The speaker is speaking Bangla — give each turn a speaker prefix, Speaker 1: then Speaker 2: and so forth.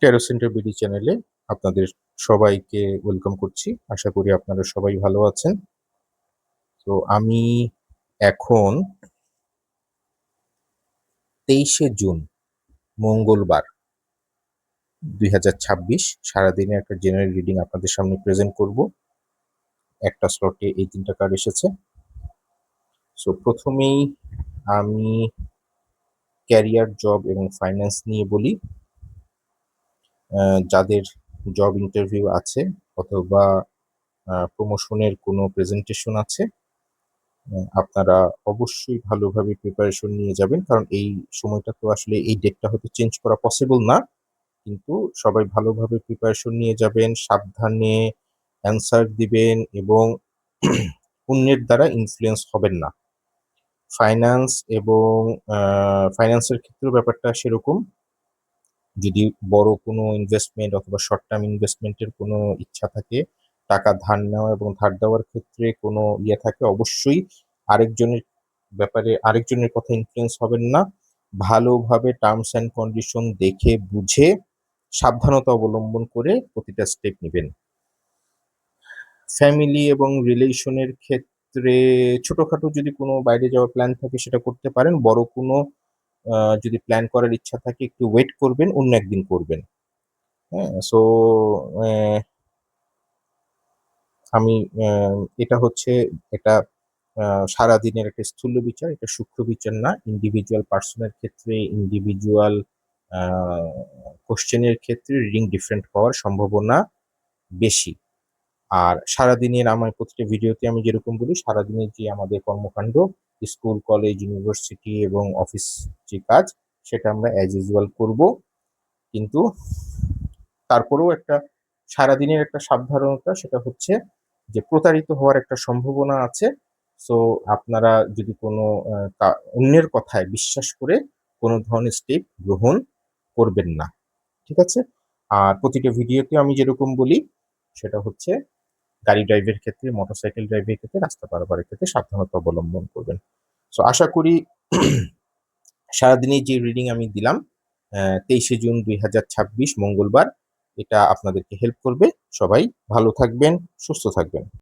Speaker 1: টেরো সেন্টার বিডি চ্যানেলে আপনাদের সবাইকে ওয়েলকাম করছি। আশা করি আপনারা সবাই ভালো আছেন। তো আমি এখন 23শে জুন মঙ্গলবার 2026 সারাদিনে একটা জেনারেল রিডিং আপনাদের সামনে প্রেজেন্ট করব। একটা স্লটে এই 3টা কার্ড এসেছে। সো প্রথমেই আমি ক্যারিয়ার, জব এবং ফাইন্যান্স নিয়ে বলি। যাদের জব ইন্টারভিউ আছে অথবা প্রমোশনের কোনো প্রেজেন্টেশন আছে, আপনারা অবশ্যই ভালোভাবে প্রিপারেশন নিয়ে যাবেন, কারণ এই সময়টা তো আসলে এই ডেটটা হয়তো চেঞ্জ করা পসিবল না, কিন্তু সবাই ভালোভাবে প্রিপারেশন নিয়ে যাবেন, সাবধানে অ্যান্সার দিবেন এবং অন্যের দ্বারা ইনফ্লুয়েন্স হবেন না। ফাইন্যান্স এবং ফাইন্যান্সের ক্ষেত্রেও ব্যাপারটা সেরকম। যদি বড় কোনো ইনভেস্টমেন্ট অথবা শর্ট টার্ম ইনভেস্টমেন্টের কোনো ইচ্ছা থাকে, টাকা ধার নেওয়া এবং ধার দেওয়ার ক্ষেত্রে কোনো থাকে, অবশ্যই আরেকজনের আরেকজনের কথা ইনফ্লুয়েন্স হবেন না। ভালোভাবে টার্মস অ্যান্ড কন্ডিশন দেখে বুঝে সাবধানতা অবলম্বন করে প্রতিটা স্টেপ নিবেন। ফ্যামিলি এবং রিলেশনের ক্ষেত্রে ছোটখাটো যদি কোনো বাইরে যাওয়ার প্ল্যান থাকে সেটা করতে পারেন। বড় কোনো যদি প্ল্যান করার ইচ্ছা থাকে একটু ওয়েট করবেন, অন্য একদিন করবেন। হ্যাঁ? সো আমি এটা হচ্ছে এটা সারাদিনের একটা স্থূল বিচার, এটা সূক্ষ্ম বিচার না। ইন্ডিভিজুয়াল পার্সনের ক্ষেত্রে, ইন্ডিভিজুয়াল আ কোয়েশ্চেনের ক্ষেত্রে রিডিং ডিফারেন্ট হওয়ার সম্ভাবনা বেশি। আর সারাদিনের আমার প্রতিটা ভিডিওতে আমি যেরকম বলি, সারাদিনের যে আমাদের কর্মকাণ্ড, স্কুল, কলেজ, ইউনিভার্সিটি এবং অফিস যে কাজ, সেটা আমরা অ্যাজ ইউজুয়াল করব। কিন্তু তারপরেও একটা সারাদিনের একটা সাবধানতা, সেটা হচ্ছে যে প্রতারিত হওয়ার একটা সম্ভাবনা আছে। সো আপনারা যদি কোনো অন্যের কথায় বিশ্বাস করে কোনো ধরনের স্টেপ গ্রহণ করবেন না। ঠিক আছে? আর প্রতিটা ভিডিওতে আমি যেরকম বলি, সেটা হচ্ছে গাড়ি ড্রাইভের ক্ষেত্রে, মোটরসাইকেল ড্রাইভের ক্ষেত্রে, রাস্তা পারাপারের ক্ষেত্রে সাবধানতা অবলম্বন করবেন। সো আশা করি সারাদিনের যে রিডিং আমি দিলাম 23শে জুন 2026 মঙ্গলবার, এটা আপনাদেরকে হেল্প করবে। সবাই ভালো থাকবেন, সুস্থ থাকবেন।